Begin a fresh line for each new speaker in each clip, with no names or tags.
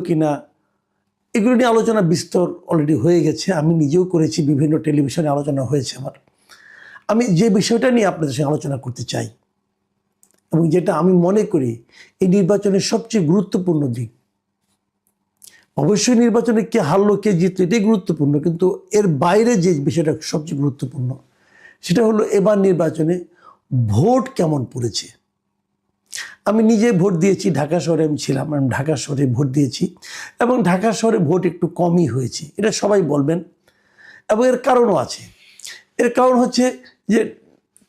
কিনা এগুলো নিয়ে আলোচনা বিস্তর অলরেডি হয়ে গেছে। আমি নিজেও করেছি, বিভিন্ন টেলিভিশনে আলোচনা হয়েছে আমার। আমি যে বিষয়টা নিয়ে আপনাদের সঙ্গে আলোচনা করতে চাই এবং যেটা আমি মনে করি এই নির্বাচনের সবচেয়ে গুরুত্বপূর্ণ দিক, অবশ্যই নির্বাচনে কে হারলো কে জিতলো এটাই গুরুত্বপূর্ণ, কিন্তু এর বাইরে যে বিষয়টা সবচেয়ে গুরুত্বপূর্ণ সেটা হলো এবার নির্বাচনে ভোট কেমন পড়েছে। আমি নিজে ভোট দিয়েছি, ঢাকা শহরে আমি ছিলাম, আমি ঢাকা শহরে ভোট দিয়েছি এবং ঢাকা শহরে ভোট একটু কমই হয়েছে, এটা সবাই বলবেন। এবং এর কারণও আছে। এর কারণ হচ্ছে যে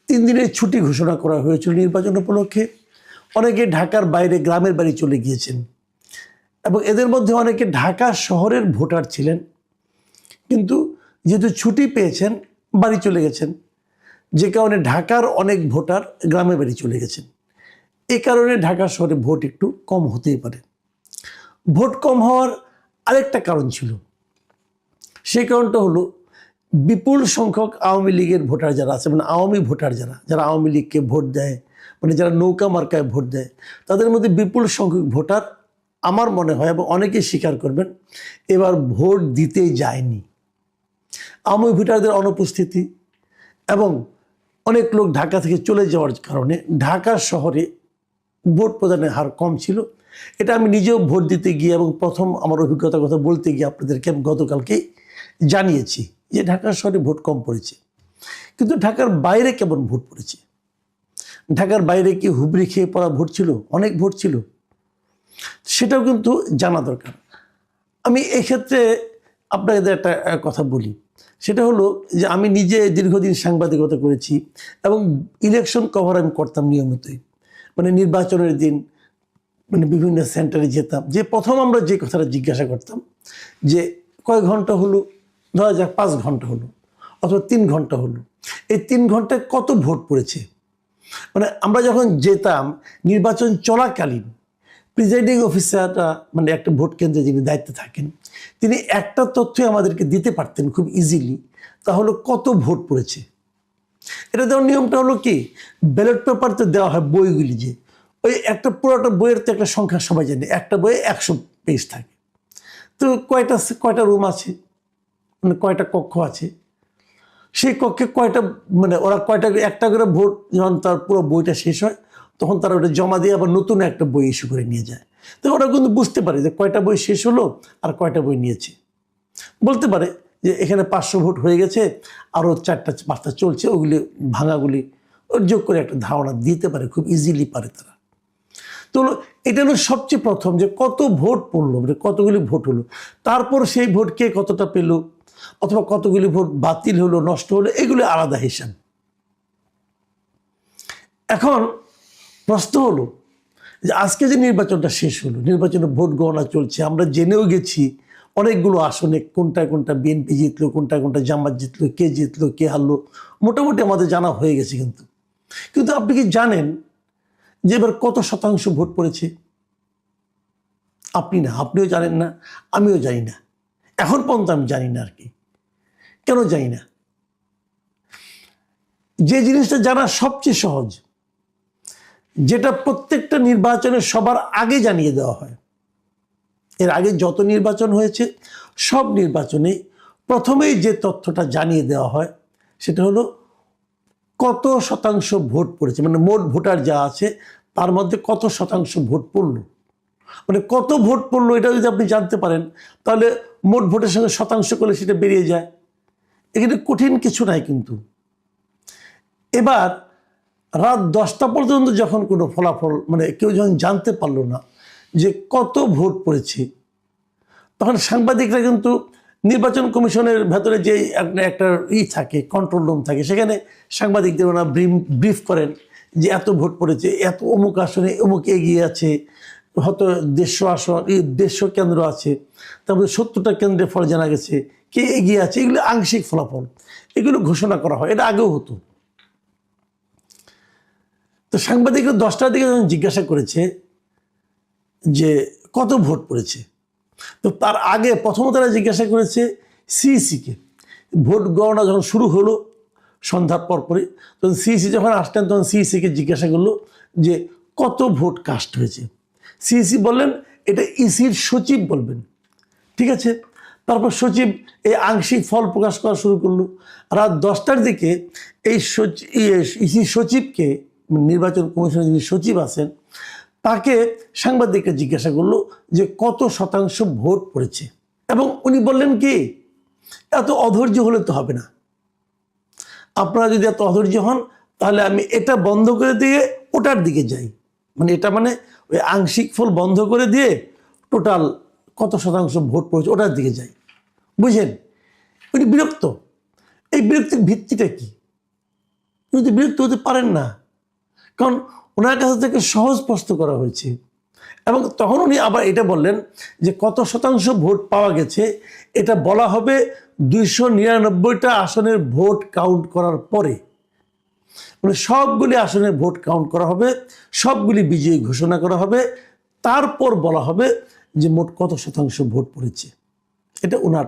3 দিনের ছুটি ঘোষণা করা হয়েছিল নির্বাচন উপলক্ষে। অনেকে ঢাকার বাইরে গ্রামের বাড়ি চলে গিয়েছেন এবং এদের মধ্যে অনেকে ঢাকা শহরের ভোটার ছিলেন, কিন্তু যেহেতু ছুটি পেয়েছেন বাড়ি চলে গেছেন, যে কারণে ঢাকার অনেক ভোটার গ্রামের বাড়ি চলে গেছেন। এই কারণে ঢাকা শহরে ভোট একটু কম হতেই পারে। ভোট কম হওয়ার আরেকটা কারণ ছিল, সেই কারণটা হলো বিপুল সংখ্যক আওয়ামী লীগের ভোটার যারা আছে, মানে আওয়ামী ভোটার যারা আওয়ামী লীগকে ভোট দেয়, মানে যারা নৌকা মার্কায় ভোট দেয়, তাদের মধ্যে বিপুল সংখ্যক ভোটার আমার মনে হয় এবং অনেকেই স্বীকার করবেন এবার ভোট দিতেই যায়নি। আওয়ামী ভোটারদের অনুপস্থিতি এবং অনেক লোক ঢাকা থেকে চলে যাওয়ার কারণে ঢাকা শহরে ভোট প্রদানের হার কম ছিল। এটা আমি নিজেও ভোট দিতে গিয়ে এবং প্রথম আমার অভিজ্ঞতার কথা বলতে গিয়ে আপনাদেরকে আমি গতকালকেই জানিয়েছি যে ঢাকা শহরে ভোট কম পড়েছে। কিন্তু ঢাকার বাইরে কেমন ভোট পড়েছে? ঢাকার বাইরে কি হুবড়ি খেয়ে পড়া ভোট ছিল? অনেক ভোট ছিল, সেটাও কিন্তু জানা দরকার। আমি এক্ষেত্রে আপনাদের একটা কথা বলি, সেটা হলো যে আমি নিজে দীর্ঘদিন সাংবাদিকতা করেছি এবং ইলেকশন কভার আমি করতাম নিয়মিতই। মানে নির্বাচনের দিন মানে বিভিন্ন সেন্টারে যেতাম, যে প্রথম আমরা যে কথাটা জিজ্ঞাসা করতাম যে কয় ঘন্টা হলো, ধরা যাক 5 ঘন্টা হলো অথবা 3 ঘন্টা হলো, এই 3 ঘন্টায় কত ভোট পড়েছে। মানে আমরা যখন যেতাম নির্বাচন চলাকালীন প্রিজাইডিং অফিসাররা, মানে একটা ভোট কেন্দ্রে যিনি দায়িত্বে থাকেন, তিনি একটা তথ্যই আমাদেরকে দিতে পারতেন খুব ইজিলি, তা হলো কত ভোট পড়েছে। এটা দেওয়ার নিয়মটা হলো কি, ব্যালট পেপারতে দেওয়া হয় বইগুলি, যে ওই একটা পুরোটা বইয়ের তো একটা সংখ্যা সবাই জানে, একটা বইয়ে 100 পেজ থাকে, তো কয়টা রুম আছে, মানে কয়টা কক্ষ আছে, সেই কক্ষে কয়টা, মানে ওরা কয়টা একটা করে ভোট যখন তার পুরো বইটা শেষ হয় তখন তারা ওটা জমা দিয়ে আবার নতুন একটা বই ইস্যু করে নিয়ে যায়। তো ওরা কিন্তু বুঝতে পারে যে কয়টা বই শেষ হলো আর কয়টা বই নিয়েছে। বলতে পারে যে এখানে 500 ভোট হয়ে গেছে, আরও 4টা-5টা চলছে, ওগুলি ভাঙাগুলি ওর যোগ করে একটা ধারণা দিতে পারে, খুব ইজিলি পারে তারা। তো এটা হলো সবচেয়ে প্রথম যে কত ভোট পড়লো, মানে কতগুলি ভোট হলো, তারপর সেই ভোট কে কতটা পেল অথবা কতগুলি ভোট বাতিল হলো, নষ্ট হলো, এগুলো আলাদা হিসাব। এখন প্রশ্ন হলো যে আজকে যে নির্বাচনটা শেষ হলো, নির্বাচনে ভোট গণনা চলছে, আমরা জেনেও গেছি অনেকগুলো আসনে কোনটা বিএনপি জিতলো, কোনটা জামাত জিতলো, কে জিতলো কে হারলো, মোটামুটি আমাদের জানা হয়ে গেছে। কিন্তু আপনি কি জানেন যে এবার কত শতাংশ ভোট পড়েছে? আপনি না, আপনিও জানেন না, আমিও জানি না, এখন পর্যন্ত আমি জানি না। আর কি কেন জানি না? যে জিনিসটা জানা সবচেয়ে সহজ, যেটা প্রত্যেকটা নির্বাচনে সবার আগে জানিয়ে দেওয়া হয়, এর আগে যত নির্বাচন হয়েছে সব নির্বাচনে প্রথমেই যে তথ্যটা জানিয়ে দেওয়া হয় সেটা হলো কত শতাংশ ভোট পড়েছে, মানে মোট ভোটার যা আছে তার মধ্যে কত শতাংশ ভোট পড়লো। মানে কত ভোট পড়লো এটা যদি আপনি জানতে পারেন তাহলে মোট ভোটের সঙ্গে শতাংশ করলে সেটা বেরিয়ে যায়। এখানে কঠিন কিছু নাই। কিন্তু এবার রাত 10টা পর্যন্ত যখন কোনো ফলাফল, মানে কেউ যখন জানতে পারলো না যে কত ভোট পড়েছে, তখন সাংবাদিকরা কিন্তু নির্বাচন কমিশনের ভেতরে যে একটা থাকে, কন্ট্রোল রুম থাকে, সেখানে সাংবাদিকদের ওরা ব্রিফ করেন যে এত ভোট পড়েছে, এত অমুক আসনে অমুক এগিয়ে আছে, হয়তো 150 আসন, 150 কেন্দ্র আছে, তারপরে 70টা কেন্দ্রের ফল জানা গেছে, কে এগিয়ে আছে, এগুলো আংশিক ফলাফল, এগুলো ঘোষণা করা হয়। এটা আগেও হতো। তো সাংবাদিকরা 10টার দিকে যখন জিজ্ঞাসা করেছে যে কত ভোট পড়েছে, তো তার আগে প্রথমত তারা জিজ্ঞাসা করেছে সিইসিকে। ভোট গণনা যখন শুরু হলো সন্ধ্যার পরপরই, তখন সিইসি যখন আসলেন তখন সিইসিকে জিজ্ঞাসা করলো যে কত ভোট কাস্ট হয়েছে। সিইসি বললেন এটা ইসির সচিব বলবেন, ঠিক আছে? তারপর সচিব এই আংশিক ফল প্রকাশ করা শুরু করলো। রাত 10টার দিকে এই ইসি সচিবকে, নির্বাচন কমিশনের যিনি সচিব আছেন, তাকে সাংবাদিকরা জিজ্ঞাসা করলো যে কত শতাংশ ভোট পড়েছে, এবং উনি বললেন কি, এত অধৈর্য হলে তো হবে না, আপনারা যদি এত অধৈর্য হন তাহলে আমি এটা বন্ধ করে দিয়ে ওটার দিকে যাই, মানে এটা মানে ওই আংশিক ফল বন্ধ করে দিয়ে টোটাল কত শতাংশ ভোট পড়েছে ওটার দিকে যাই। বুঝেন, উনি বিরক্ত। এই বিরক্তির ভিত্তিটা কি? উনি তো বিরক্ত হতে পারেন না, কারণ ওনার কাছ থেকে সহজ প্রশ্ন করা হয়েছে। এবং তখন উনি আবার এটা বললেন যে কত শতাংশ ভোট পাওয়া গেছে এটা বলা হবে 299টা আসনের ভোট কাউন্ট করার পরে, মানে সবগুলি আসনের ভোট কাউন্ট করা হবে, সবগুলি বিজয়ী ঘোষণা করা হবে, তারপর বলা হবে যে মোট কত শতাংশ ভোট পড়েছে। এটা ওনার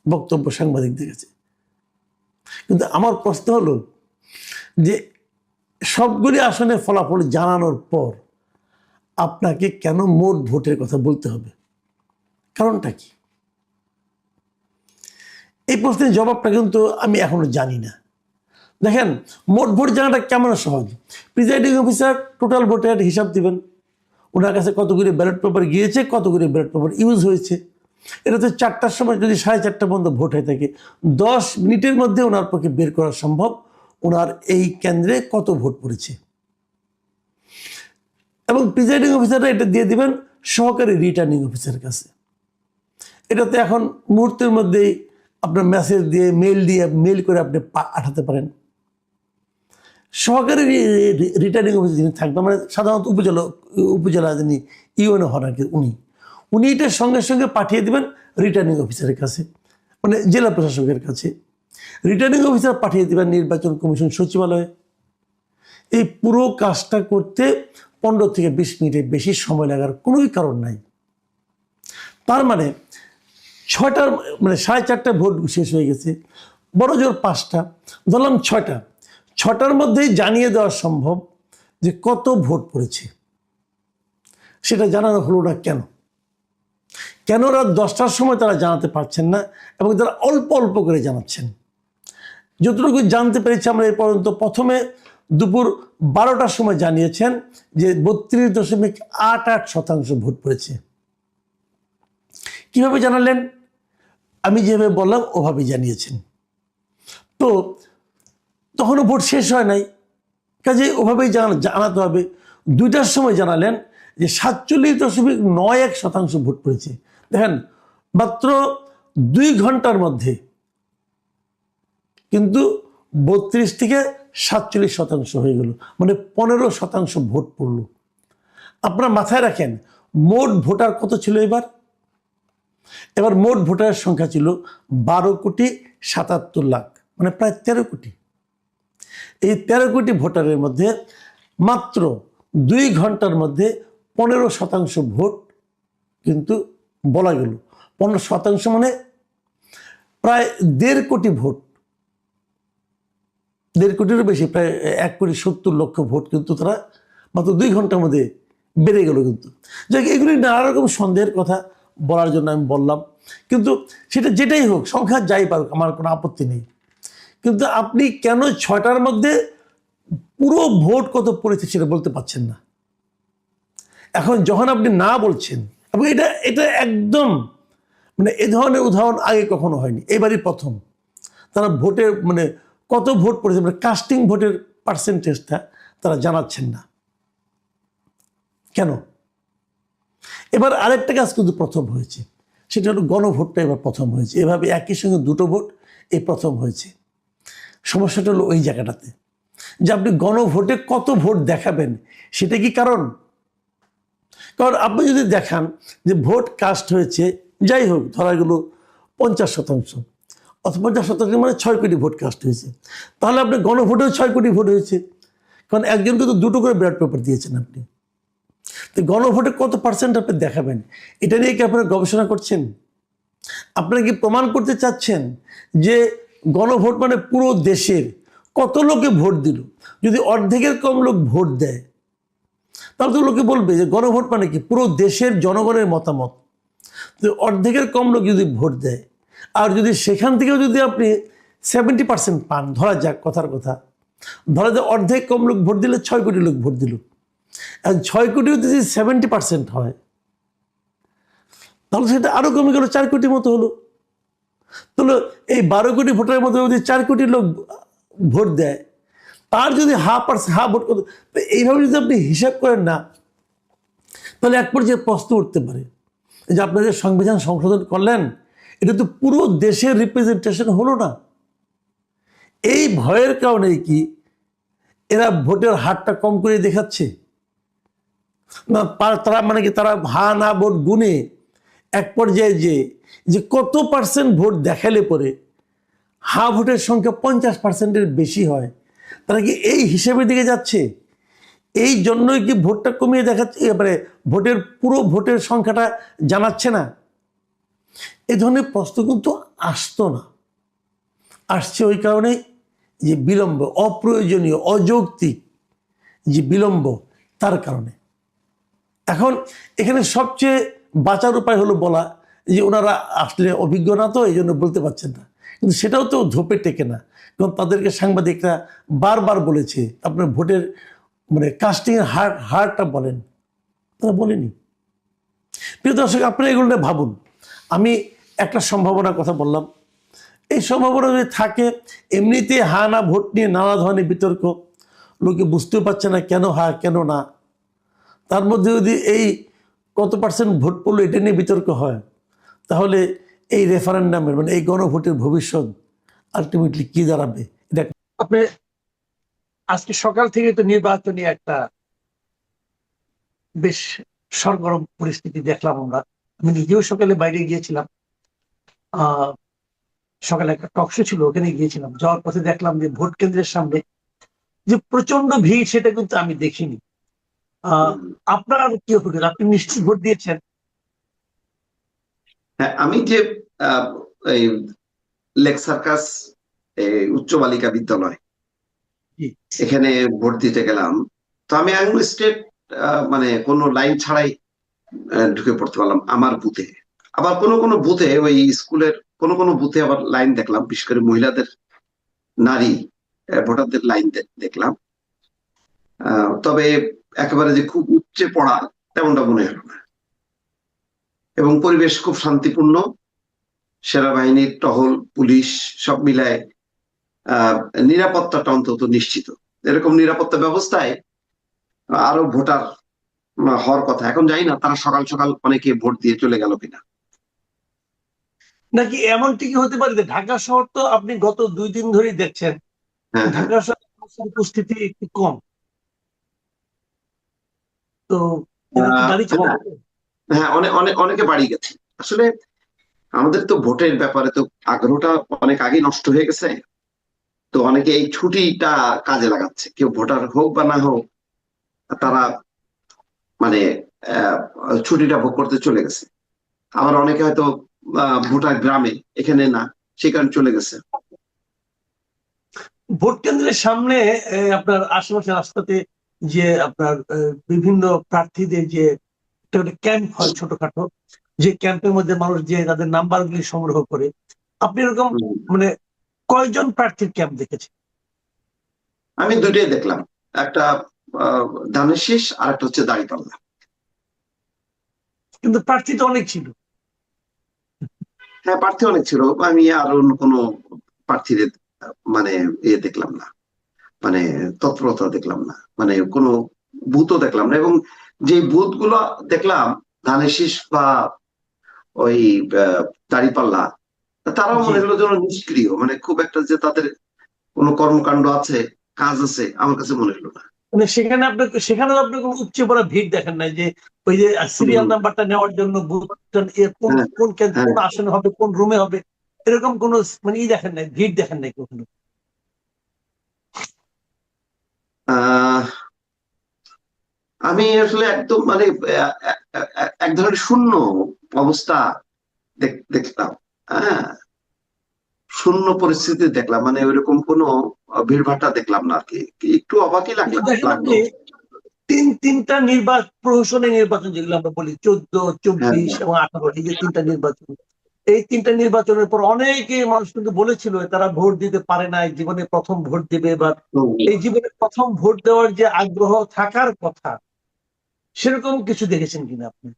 বক্তব্য সাংবাদিকদের কাছে। কিন্তু আমার প্রশ্ন হলো যে সবগুলি আসনের ফলাফল জানানোর পর আপনাকে কেন মোট ভোটের কথা বলতে হবে? কারণটা কি? এই প্রশ্নের জবাবটা কিন্তু আমি এখনো জানি না। দেখেন, মোট ভোট জানাটা কেমন সহজ। প্রিজাইডিং অফিসার টোটাল ভোটের হিসাব দিবেন, ওনার কাছে কতগুলি ব্যালট পেপার গিয়েছে, কতগুলি ব্যালট পেপার ইউজ হয়েছে। এটা তো 4টার সময় যদি 4:30 পর্যন্ত ভোট হয়ে থাকে, 10 মিনিটের মধ্যে ওনার পক্ষে বের করা সম্ভব ওনার এই কেন্দ্রে কত ভোট পড়েছে। এবং প্রিজাইডিং অফিসাররা এটা দিয়ে দিবেন সহকারী রিটার্নিং অফিসারের কাছে। এটাতে এখন মুহূর্তের মধ্যেই আপনার মেসেজ দিয়ে মেল করে আপনি পাঠাতে পারেন। সহকারী রিটার্নিং অফিসার যিনি থাকবেন, মানে সাধারণত উপজেলা যিনি ইউএনও হন আর কি, উনি এটা সঙ্গে সঙ্গে পাঠিয়ে দেবেন রিটার্নিং অফিসারের কাছে, মানে জেলা প্রশাসকের কাছে। রিটার্নিং অফিসার পাঠিয়ে দেবেন নির্বাচন কমিশন সচিবালয়ে। এই পুরো কাজটা করতে 15 থেকে 20 মিনিটের বেশি সময় লাগার কোনোই কারণ নাই। তার মানে 6টার মানে 4:30 ভোট শেষ হয়ে গেছে, বড় জোর 5টা, ধরলাম 6টার মধ্যেই জানিয়ে দেওয়া সম্ভব যে কত ভোট পড়েছে। সেটা জানানো হলো না কেন? কেন রাত 10টার সময় তারা জানাতে পারছেন না, এবং তারা অল্প অল্প করে জানাচ্ছেন? যতটুকু জানতে পেরেছি আমরা এই পর্যন্ত, প্রথমে দুপুর 12টার সময় জানিয়েছেন যে 32.88% ভোট পড়েছে। কিভাবে জানালেন? আমি যেভাবে বললাম ওভাবে জানিয়েছেন। তো তখনও ভোট শেষ হয় নাই, কাজে ওভাবেই জানাতে হবে। 2টার সময় জানালেন যে 47.91% ভোট পড়েছে। দেখেন, মাত্র 2 ঘন্টার মধ্যে কিন্তু 32 থেকে 47% হয়ে গেল, মানে 15% ভোট পড়ল। আপনারা মাথায় রাখেন, মোট ভোটার কত ছিল এবার মোট ভোটারের সংখ্যা ছিল 12,77,00,000, মানে প্রায় 13 কোটি। এই 13 কোটি ভোটারের মধ্যে মাত্র 2 ঘন্টার মধ্যে 15% ভোট কিন্তু বলা গেল। 15% মানে প্রায় 1.5 কোটি ভোট, 1.5 কোটিরও বেশি, প্রায় 1,70,00,000 ভোট কিন্তু তারা মাত্র 2 ঘন্টার মধ্যে বেড়ে গেল। কিন্তু যাক, এগুলি নানা রকম সন্দেহের কথা বলার জন্য আমি বললাম। কিন্তু সেটা যেটাই হোক, সংখ্যা যাই পারুক, আমার কোনো আপত্তি নেই। কিন্তু আপনি কেন 6টার মধ্যে পুরো ভোট কত পড়েছে সেটা বলতে পারছেন না? এখন যখন আপনি না বলছেন, এবং এটা একদম মানে এ ধরনের উদাহরণ আগে কখনো হয়নি, এবারই প্রথম তারা ভোটের মানে কত ভোট পড়েছে, মানে কাস্টিং ভোটের পার্সেন্টেজটা তারা জানাচ্ছেন না কেন? এবার আরেকটা কাজ কিন্তু প্রথম হয়েছে, সেটা হলো গণভোটটা এবার প্রথম হয়েছে। এভাবে একই সঙ্গে 2টো ভোট এই প্রথম হয়েছে। সমস্যাটা হলো ওই জায়গাটাতে যে আপনি গণভোটে কত ভোট দেখাবেন, সেটা কি কারণ? কারণ আপনি যদি দেখান যে ভোট কাস্ট হয়েছে, যাই হোক ধরা গেল 50%, অথবা 50% মানে 6 কোটি ভোট কাস্ট হয়েছে, তাহলে আপনি গণভোটেও 6 কোটি ভোট হয়েছে, কারণ একজনকে তো 2টো করে ব্যালট পেপার দিয়েছেন আপনি। তো গণভোটে কত পার্সেন্ট আপনি দেখাবেন, এটা নিয়ে কি আপনারা গবেষণা করছেন? আপনারা কি প্রমাণ করতে চাচ্ছেন যে গণভোট মানে পুরো দেশের কত লোকে ভোট দিল? যদি অর্ধেকের কম লোক ভোট দেয়, তাহলে তো লোকে বলবে যে গণভোট মানে কি, পুরো দেশের জনগণের মতামত। তো অর্ধেকের কম লোক যদি ভোট দেয়, আর যদি সেখান থেকেও যদি আপনি 70% পান, ধরা যাক কথার কথা, ধরা যাক অর্ধেক কম লোক ভোট দিলে 6 কোটি লোক ভোট দিল, আর 6 কোটিও যদি 70% হয়, তাহলে সেটা আরো কমে গেল 4 কোটির মতো হলো। তাহলে এই 12 কোটি ভোটারের মধ্যে যদি 4 কোটি লোক ভোট দেয়, তার যদি হাফ ভোট করতে, এইভাবে যদি আপনি হিসাব করেন না, তাহলে এক পর্যায়ে প্রশ্ন উঠতে পারে যে আপনাদের সংবিধান সংশোধন করলেন, এটা তো পুরো দেশের রিপ্রেজেন্টেশন হলো না। এই ভয়ের কারণেই কি এরা ভোটের হারটা কম করে দেখাচ্ছে না? তারা মানে কি, তারা হা না ভোট গুনে এক পর্যায়ে যে কত পার্সেন্ট ভোট দেখালে পরে হা ভোটের সংখ্যা 50%-এর বেশি হয়, তারা কি এই হিসেবের দিকে যাচ্ছে? এই জন্যই কি ভোটটা কমিয়ে দেখাচ্ছে, এবারে পুরো ভোটের সংখ্যাটা জানাচ্ছে না? এই ধরনের প্রশ্ন কিন্তু আসতো না, আসছে ওই কারণেই যে বিলম্ব, অপ্রয়োজনীয় অযৌক্তিক যে বিলম্ব, তার কারণে। এখন এখানে সবচেয়ে বাঁচার উপায় হলো বলা যে ওনারা আসলে অভিজ্ঞ না, তো এই জন্য বলতে পারছেন না। কিন্তু সেটাও তো ধোপে টেকে না, কারণ তাদেরকে সাংবাদিকরা বারবার বলেছে আপনার ভোটের মানে কাস্টিংয়ের হারটা বলেন, তারা বলেনি। প্রিয় দর্শক, আপনারা এগুলো নিয়ে ভাবুন। আমি একটা সম্ভাবনার কথা বললাম, এই সম্ভাবনা যদি থাকে, এমনিতে হা না ভোট নিয়ে নানা ধরনের বিতর্ক, লোকে বুঝতেও পারছে না কেন হা কেন না, তার মধ্যে যদি এই কত পার্সেন্ট ভোট পড়লো এটা নিয়ে বিতর্ক হয়, তাহলে এই রেফারেন্ডামের মানে এই গণভোটের ভবিষ্যৎ আলটিমেটলি কি দাঁড়াবে? এটা
আপনি আজকে সকাল থেকে তো নির্বাচনী একটা বেশ সরগরম পরিস্থিতি দেখলাম আমরা। আমি নিজেও সকালে বাইরে গিয়েছিলাম, সকালে একটা টকশো ছিল, ওখানে গিয়েছিলাম। যাওয়ার পথে দেখলাম যে ভোট কেন্দ্রের সামনে যে প্রচন্ড ভিড়, সেটা কিন্তু আমি দেখিনি। আপনার কি অভিজ্ঞতা? আপনি নিশ্চিত ভোট দিয়েছেন?
হ্যাঁ, আমি যে এই লেক সার্কাস উচ্চ বালিকা বিদ্যালয়, এখানে ভোট দিতে গেলাম। তো আমি একদম স্ট্রেট মানে কোনো লাইন ছাড়াই ঢুকে পড়তে পারলাম আমার বুথে। আবার কোনো কোনো বুথে, ওই স্কুলের কোনো কোনো বুথে আবার লাইন দেখলাম, বিশেষ করে মহিলাদের, নারী ভোটারদের লাইন দেখলাম। তবে একেবারে যে খুব উচ্চে পড়া তেমনটা মনে হলো না, এবং পরিবেশ খুব শান্তিপূর্ণ। সেনাবাহিনীর টহল, পুলিশ সব মিলায় নিরাপত্তাটা অন্তত নিশ্চিত। এরকম নিরাপত্তা ব্যবস্থায় আরো ভোটার হওয়ার কথা। এখন জানি না তারা সকাল সকাল অনেকে ভোট দিয়ে চলে গেল কিনা।
নাকি এমনটি কি হতে পারে যে ঢাকা শহর তো আপনি গত 2 দিন ধরেই দেখছেন, ঢাকা শহরের উপস্থিতি একটু কম, তো
হ্যাঁ, অনেকে বাড়ি গেছে। আসলে আমাদের তো ভোটের ব্যাপারে তো আগ্রহটা অনেক আগে নষ্ট হয়ে গেছে। তো অনেকে এই ছুটিটা কাজে লাগাচ্ছে, কেউ ভোটার হোক বা না হোক, তারা মানে ছুটিটা ভোগ করতে চলে গেছে। আবার অনেকে হয়তো ভোটার গ্রামে, এখানে না, সেই কারণে চলে গেছে।
ভোট কেন্দ্রের সামনে আপনার আশেপাশে রাস্তাতে যে আপনার বিভিন্ন প্রার্থীদের যে ক্যাম্প হয় ছোটখাটো, যে ক্যাম্পের মধ্যে মানুষ যে তাদের নাম্বার গুলি সংগ্রহ করে, আপনি এরকম মানে কয়জন প্রার্থীর ক্যাম্প দেখেছেন?
আমি দুটোই দেখলাম, একটা ধানের শীষ আর একটা হচ্ছে দাঁড়িপাল্লা।
কিন্তু প্রার্থী তো অনেক ছিল।
হ্যাঁ, প্রার্থী অনেক ছিল। আমি আর অন্য কোনো প্রার্থীদের মানে দেখলাম না, মানে তৎপরতা দেখলাম না, মানে কোনো বুথও দেখলাম না। এবং যে বুথ গুলো দেখলাম, ধানের শীষ বা ওই দাঁড়িপাল্লা, তারাও মনে হলো যেন নিষ্ক্রিয়, মানে খুব একটা যে তাদের কোনো কর্মকাণ্ড আছে, কাজ আছে, আমার কাছে মনে হলো না।
মানে সেখানে আপনি কোনো উপচে পড়া ভিড় দেখেন নাই, যে ওই যে সিরিয়াল নাম্বারটা নেওয়ার জন্য কোন আসনে হবে, কোন রুমে হবে, এরকম কোন মানে দেখেন নাই, ভিড় দেখেন নাই কখনো?
আমি আসলে একদম মানে এক ধরনের শূন্য অবস্থা দেখলাম। হ্যাঁ, শূন্য পরিস্থিতি দেখলাম, মানে ওইরকম কোনো ভিড়ভাট্টা দেখলাম না আর কি। একটু অবাকই লাগলো।
তিনটা প্রহসনের নির্বাচন যেগুলো আমরা বলি 14, 24 এবং 18, এই যে তিনটা নির্বাচন, এই তিনটা নির্বাচনের পর অনেকে মানুষ কিন্তু বলেছিল তারা ভোট দিতে পারে না, জীবনে প্রথম ভোট দেবে, বা এই জীবনে প্রথম ভোট দেওয়ার যে আগ্রহ থাকার কথা সেরকম কিছু দেখেছেন কিনা আপনি,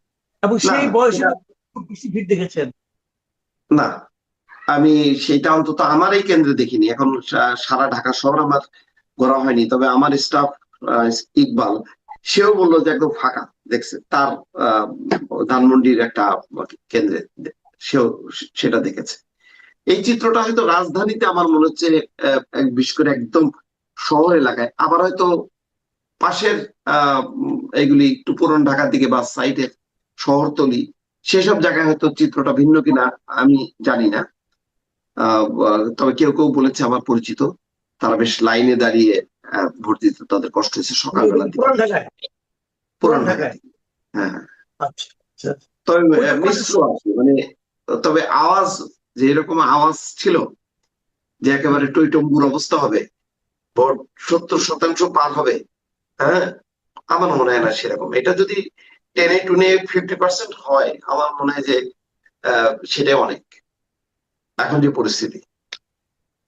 এবং সেই বয়সে খুব বেশি ভিড় দেখেছেন?
না, আমি সেটা অন্তত আমার এই কেন্দ্রে দেখিনি। এখন সারা ঢাকা শহর আমার ঘোরা হয়নি, তবে আমার স্টাফ ইকবাল সেও বললো যে একদম ফাঁকা দেখছে তার ধানমন্ডির একটা কেন্দ্রে, সেও সেটা দেখেছে। এই চিত্রটা হয়তো রাজধানীতে আমার মনে হচ্ছে বিশেষ করে একদম শহর এলাকায়, আবার হয়তো পাশের এগুলি একটু পুরান ঢাকার দিকে বা সাইডের শহরতলি সেসব জায়গায় হয়তো চিত্রটা ভিন্ন কিনা আমি জানি না। তবে কেউ কেউ বলেছে আমার পরিচিত, তারা বেশ লাইনে দাঁড়িয়ে ভোট দিতে তাদের কষ্ট হয়েছে সকালবেলা দিকে, পুরান ঢাকায়। হ্যাঁ, তবে মিশ্র আছে, মানে তবে আওয়াজ যে এরকম আওয়াজ ছিল যে একেবারে টইটম্বুর অবস্থা হবে, ভোট 70% পার হবে, হ্যাঁ, আমার মনে হয় না সেরকম। এটা যদি 10-50% হয়, আমার মনে হয় যে সেটাই অনেক। এখন যে পরিস্থিতি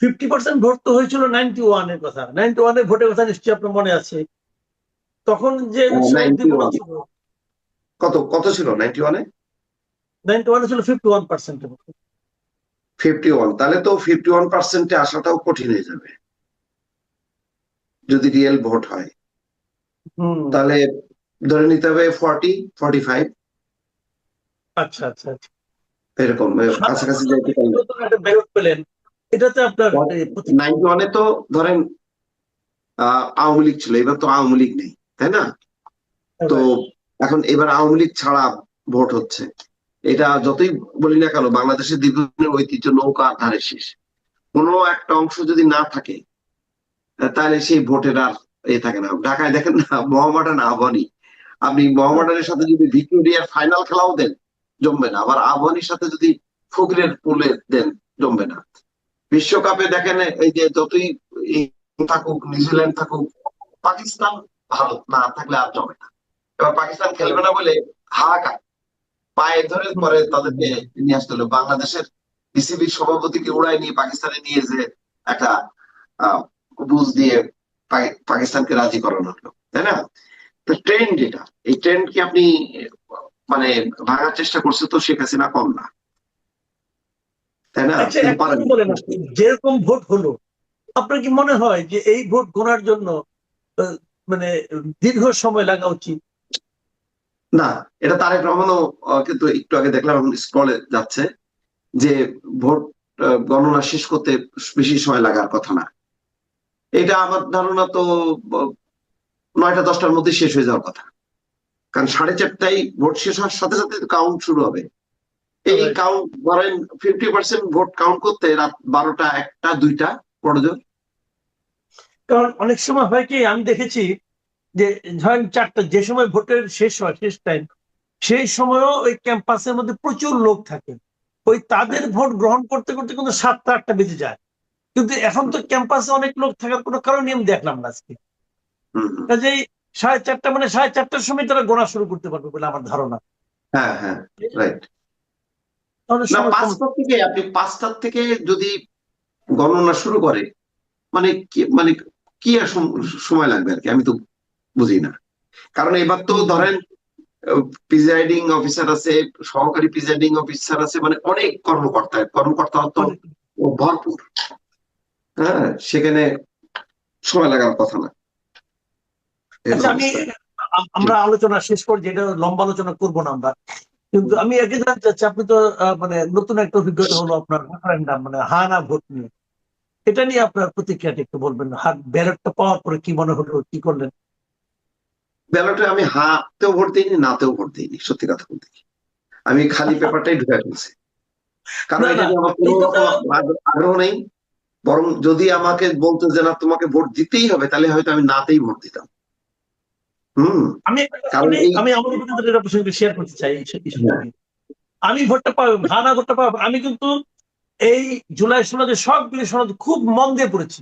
50% ভোট তো হয়েছিল 91 এর কথা, 91 এর ভোটের কথা নিশ্চয়ই আপনার মনে আছে। তখন যে
কত ছিল 91-এ?
91 ছিল 51%।
51, তাহলে তো 51%-এ আসাটাও কঠিন হয়ে যাবে যদি রিয়েল ভোট হয়। তাহলে ধরে নিতে হবে 40-45।
আচ্ছা আচ্ছা আচ্ছা,
এরকম কাছাকাছি যাইতে
পেলেন। এটাতে আপনার
91-এ তো ধরেন আওয়ামী লীগ ছিল, এবার তো আওয়ামী লীগ নেই, তাই না? তো এখন এবার আওয়ামী লীগ ছাড়া ভোট হচ্ছে। এটা যতই বলি না কেন, বাংলাদেশের দীর্ঘদিনের ঐতিহ্য নৌকা ধারে শেষ। কোনো একটা অংশ যদি না থাকে তাহলে সেই ভোটের আর থাকে না। ঢাকায় দেখেন না, মোহামেডান আবাহনী, আপনি মোহামেডানের সাথে যদি ভিক্টোরিয়ার ফাইনাল খেলাও দেন জমবে না, আবার আবাহনীর সাথে যদি ফকিরের পুলে দেন জমবে না। বিশ্বকাপে দেখেন এই যে যতই থাকুক, নিউজিল্যান্ড থাকুক, পাকিস্তান ভালো না থাকলে আর জমে না। এবার পাকিস্তান খেলবে না বলে হাহাকার, পায়ে ধরে পরে তাদেরকে নিয়ে আসতে হলো। বাংলাদেশের বিসিবির সভাপতিকে উড়াই নিয়ে পাকিস্তানে নিয়ে যে একটা বুঝ দিয়ে পাকিস্তানকে রাজি করানো হলো, তাই না? তো ট্রেন্ড এটা, এই ট্রেন্ড কি আপনি মানে ভাঙার চেষ্টা করছে তো শেখ হাসিনা, কম না, তাই না?
যেরকম ভোট হলো, আপনার কি মনে হয় যে এই ভোট গণার জন্য মানে দীর্ঘ সময় লাগা উচিত?
না, এটা তারেক রহমানও কিন্তু একটু আগে দেখলাম স্ক্রলে যাচ্ছে যে ভোট গণনা শেষ করতে বেশি সময় লাগার কথা না। এটা আমার ধারণা তো 9টা-10টার মধ্যে শেষ হয়ে যাওয়ার কথা, কারণ 4:30টায় ভোট শেষ হওয়ার সাথে সাথে কাউন্ট শুরু হবে। এই কাউন্ট ধরেন 50% ভোট কাউন্ট করতে রাত 12টা, 1টা, 2টা পর্যন্ত।
কারণ অনেক সময় হয় কি, আমি দেখেছি যে ধরেন 4টা, যে সময় ভোটের শেষ হয়, শেষ টাইম, সেই সময়ও ওই ক্যাম্পাসের মধ্যে প্রচুর লোক থাকে, ওই তাদের ভোট গ্রহণ করতে করতে কিন্তু 7টা 8টা বেজে যায়। কিন্তু এখন তো ক্যাম্পাসে অনেক লোক থাকার কোনো কারণে আমি দেখলাম না আজকে। কাজেই 4:30 মানে 4:30টার সময় তারা গোনা শুরু করতে পারবে বলে আমার ধারণা।
হ্যাঁ হ্যাঁ, রাইট। না, 5টা থেকে, আপনি 5টার থেকে যদি গণনা শুরু করে মানে কি আর সময় লাগবে আর কি, আমি তো বুঝি না। কারণ এবার তো ধরেন প্রিজাইডিং অফিসার আছে, সহকারী প্রিজাইডিং অফিসার আছে, মানে অনেক কর্মকর্তা তো ভরপুর। হ্যাঁ, সেখানে সময় লাগার কথা না।
আমরা আলোচনা শেষ করে, যেটা লম্বা আলোচনা করবো না আমরা, কিন্তু আমি আগে জানতে চাচ্ছি, আপনি তো মানে নতুন একটা অভিজ্ঞতা হলো আপনার রেফারেন্ডাম, মানে হা না ভোট নিয়ে, এটা নিয়ে আপনার প্রতিক্রিয়াটা একটু বলবেন। ব্যালটটা পাওয়ার পরে কি মনে হলো, কি করলেন?
ব্যালটে আমি হাতেও ভোট দিইনি, নাতেও ভোট দিইনি, সত্যি কথা বলতে। আমি খালি পেপারটাই ঢুকে ফেলছি, কারণ এটা আমার কোনো রকম আগ্রহ নেই। বরং যদি আমাকে বলতো যে না তোমাকে ভোট দিতেই হবে, তাহলে হয়তো আমি নাতেই ভোট দিতাম।
আমি আমার অভিজ্ঞতাটা প্রসঙ্গে শেয়ার করতে চাই। আমি ভোটটা পাবো, হা না ভোটটা পাবো, আমি কিন্তু এই জুলাই সনদে সবগুলি সনদ খুব মন দিয়ে পড়েছি।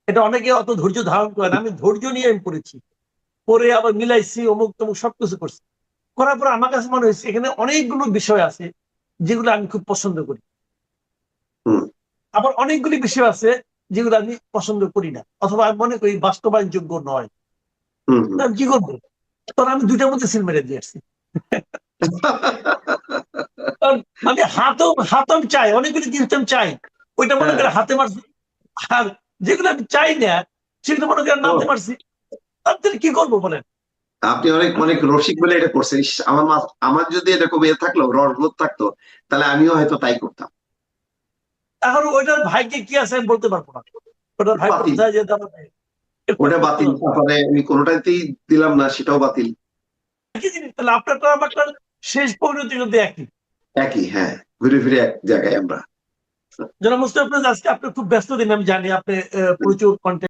এটা অনেকে অত ধৈর্য ধারণ করেন, আমি ধৈর্য নিয়ে আমি পড়েছি। পরে আবার মিলাইছি, অমুক তমুক সবকিছু করছি। করার পর আমার কাছে মনে হয়েছে এখানে অনেকগুলো বিষয় আছে যেগুলো আমি খুব পছন্দ করি,
হুম।
আবার অনেকগুলি বিষয় আছে যেগুলো আমি পছন্দ করি না, অথবা আমি মনে করি বাস্তবায়নযোগ্য নয়।
হুম।
তো আমি কি করবো? তখন আমি দুইটার মধ্যে সিল মেরে দিয়ে আসছি। কারণ আমি হাতম চাই, অনেকগুলি জিনিস আমি চাই, ওইটা মনে করে হাতে মারছি। আর যেগুলো আমি চাই না সেগুলো মনে করে নামতে পারছি। তাদের কি করবো বলেন?
আপনি অনেক অনেক রসিক বলে এটা করছেন। ইস, আমার যদি এরকম ইয়ে থাকলো, রসবোধ থাকতো, তাহলে আমিও হয়তো তাই করতাম।
এখন ওইটার ভাইকে কি আছে আমি বলতে পারবো না। ওটার ভাই
বাতিল,
কোথায় যেতে হবে
ওটা বাতিল, তারপরে আমি কোনোটাতেই দিলাম না, সেটাও বাতিল।
একই জিনিস, তাহলে আপনারটা আমারটা শেষ পরিণতি কিন্তু একই।
একই, হ্যাঁ, ঘুরে ফিরে এক জায়গায় আমরা।
জনাব মুস্তাফিজ, আজকে আপনি খুব ব্যস্ত দিন, আমি জানি আপনি প্রচুর কন্টেন্ট